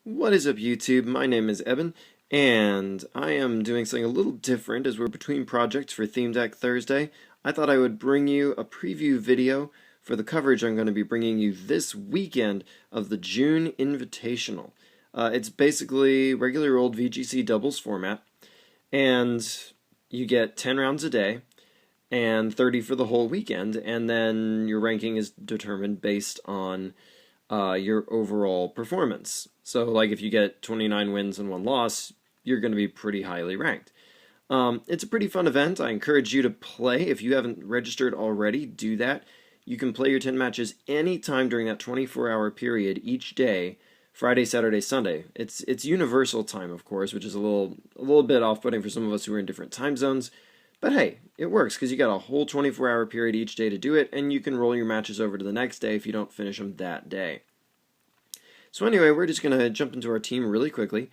What is up, YouTube? My name is Evan, and I am doing something a little different as we're between projects for Theme Deck Thursday. I thought I would bring you a preview video for the coverage I'm going to be bringing you this weekend of the June Invitational. It's basically regular old VGC doubles format, and you get 10 rounds a day and 30 for the whole weekend, and then your ranking is determined based on your overall performance. So, like, if you get 29 wins and 1 loss, you're going to be pretty highly ranked. It's a pretty fun event. I encourage you to play. If you haven't registered already, do that. You can play your 10 matches anytime during that 24-hour period each day, Friday, Saturday, Sunday. It's universal time, of course, which is a little bit off-putting for some of us who are in different time zones. But hey, it works because you got a whole 24-hour period each day to do it, and you can roll your matches over to the next day if you don't finish them that day. So anyway, we're just going to jump into our team really quickly.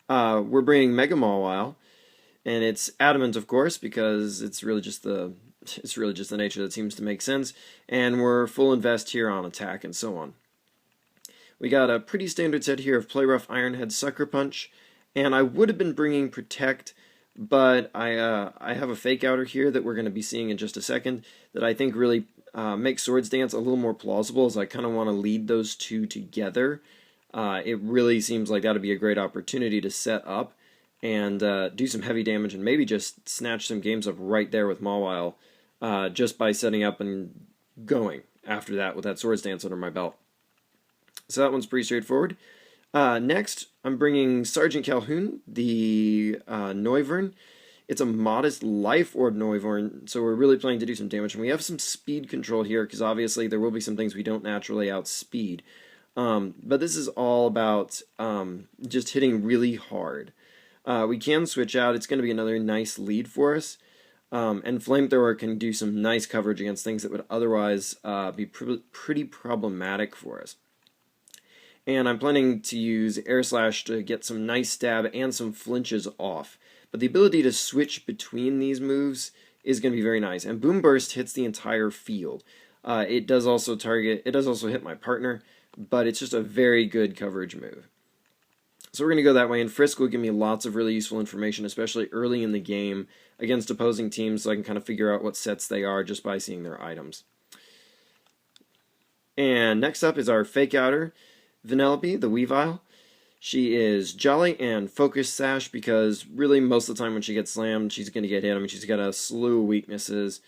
We're bringing Mega Mawile, and it's adamant, of course, because it's really just the nature that seems to make sense. And we're full invest here on attack and so on. We got a pretty standard set here of Play Rough, Ironhead, Sucker Punch, and I would have been bringing Protect, but I have a Fake Outer here that we're going to be seeing in just a second that I think really makes Swords Dance a little more plausible, as I kind of want to lead those two together. It really seems like that would be a great opportunity to set up and do some heavy damage and maybe just snatch some games up right there with Mawile just by setting up and going after that with that Swords Dance under my belt. So that one's pretty straightforward. Next, I'm bringing Sergeant Calhoun, the Noivern. It's a modest Life Orb Noivern, so we're really planning to do some damage. And we have some speed control here, because obviously there will be some things we don't naturally outspeed. But this is all about just hitting really hard. We can switch out. It's going to be another nice lead for us. And Flamethrower can do some nice coverage against things that would otherwise be pretty problematic for us. And I'm planning to use Air Slash to get some nice stab and some flinches off. But the ability to switch between these moves is going to be very nice. And Boom Burst hits the entire field. It does also hit my partner, but it's just a very good coverage move. So we're going to go that way, and Frisk will give me lots of really useful information, especially early in the game against opposing teams, so I can kind of figure out what sets they are just by seeing their items. And next up is our Fake Outer, Vanellope, the Weavile. She is jolly and focus sash because really most of the time when she gets slammed, she's going to get hit. I mean, she's got a slew of weaknesses.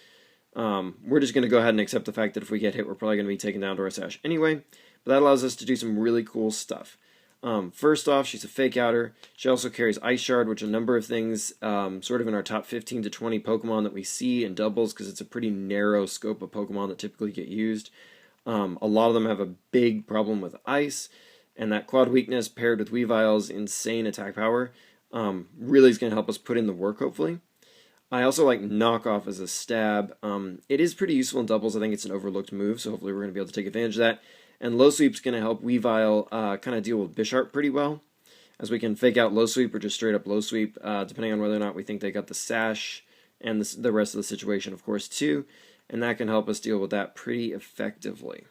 We're just going to go ahead and accept the fact that if we get hit, we're probably going to be taken down to our sash anyway. But that allows us to do some really cool stuff. First off, she's a Fake Outer. She also carries Ice Shard, which a number of things sort of in our top 15 to 20 Pokemon that we see in doubles, because it's a pretty narrow scope of Pokemon that typically get used. A lot of them have a big problem with ice, and that quad weakness paired with Weavile's insane attack power really is going to help us put in the work, hopefully. I also like Knockoff as a stab. It is pretty useful in doubles. I think it's an overlooked move, so hopefully we're going to be able to take advantage of that. And Low Sweep's going to help Weavile kind of deal with Bisharp pretty well, as we can fake out Low Sweep or just straight up Low Sweep, depending on whether or not we think they got the sash and the rest of the situation, of course, too. And that can help us deal with that pretty effectively.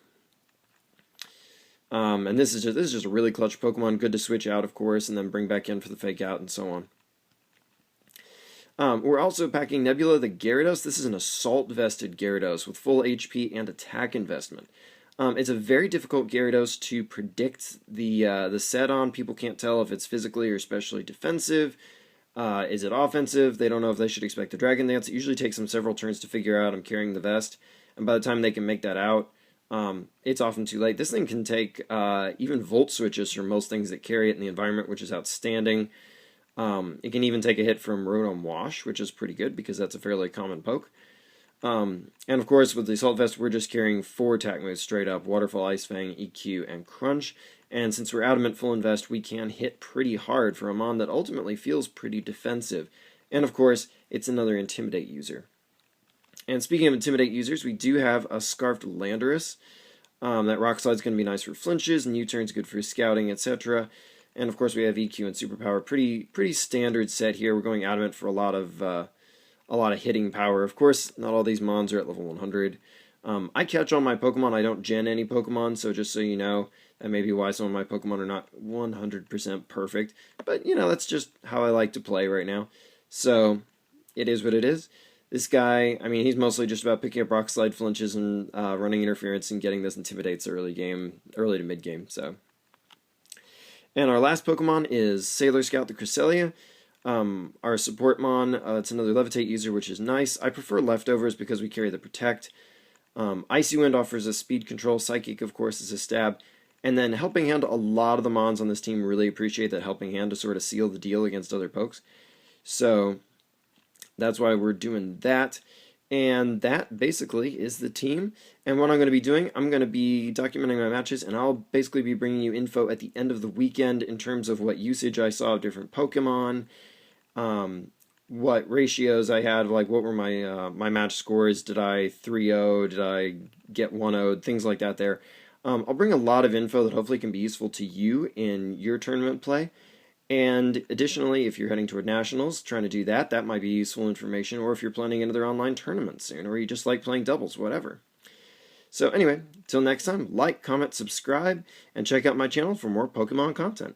And this is just a really clutch Pokemon, good to switch out, of course, and then bring back in for the fake out and so on. We're also packing Nebula, the Gyarados. This is an assault-vested Gyarados with full HP and attack investment. It's a very difficult Gyarados to predict the set on. People can't tell if it's physically or especially defensive. Is it offensive? They don't know if they should expect the Dragon Dance. It usually takes them several turns to figure out I'm carrying the vest, and by the time they can make that out, it's often too late. This thing can take even Volt Switches from most things that carry it in the environment, which is outstanding. It can even take a hit from Rotom Wash, which is pretty good because that's a fairly common poke. And of course, with the Assault Vest, we're just carrying 4 attack moves straight up: Waterfall, Ice Fang, EQ, and Crunch. And since we're Adamant Full Invest, we can hit pretty hard for a Mon that ultimately feels pretty defensive. And of course, it's another Intimidate user. And speaking of Intimidate users, we do have a Scarfed Landorus. That Rock Slide's going to be nice for flinches, and U-Turn's good for scouting, etc. And of course, we have EQ and Superpower. Pretty standard set here. We're going Adamant for a lot of hitting power. Of course, not all these Mons are at level 100. I catch all my Pokemon. I don't gen any Pokemon, so just so you know, That may be why some of my Pokemon are not 100% perfect. But, you know, that's just how I like to play right now. So, it is what it is. This guy, I mean, he's mostly just about picking up Rock Slide flinches and running interference and getting those Intimidates early to mid game. So, and our last Pokemon is Sailor Scout the Cresselia. Our support mon, it's another Levitate user, which is nice. I prefer Leftovers because we carry the Protect. Icy Wind offers us speed control. Psychic, of course, is a stab. And then Helping Hand, a lot of the mons on this team really appreciate that Helping Hand to sort of seal the deal against other pokes. So that's why we're doing that. And that basically is the team. And what I'm going to be doing, I'm going to be documenting my matches, and I'll basically be bringing you info at the end of the weekend in terms of what usage I saw of different Pokemon, what ratios I had, like what were my match scores, did I 3-0, did I get 1-0'd, things like that there. I'll bring a lot of info that hopefully can be useful to you in your tournament play. And additionally, if you're heading toward nationals, trying to do that, that might be useful information, or if you're planning another online tournament soon, or you just like playing doubles, whatever. So anyway, till next time, like, comment, subscribe, and check out my channel for more Pokemon content.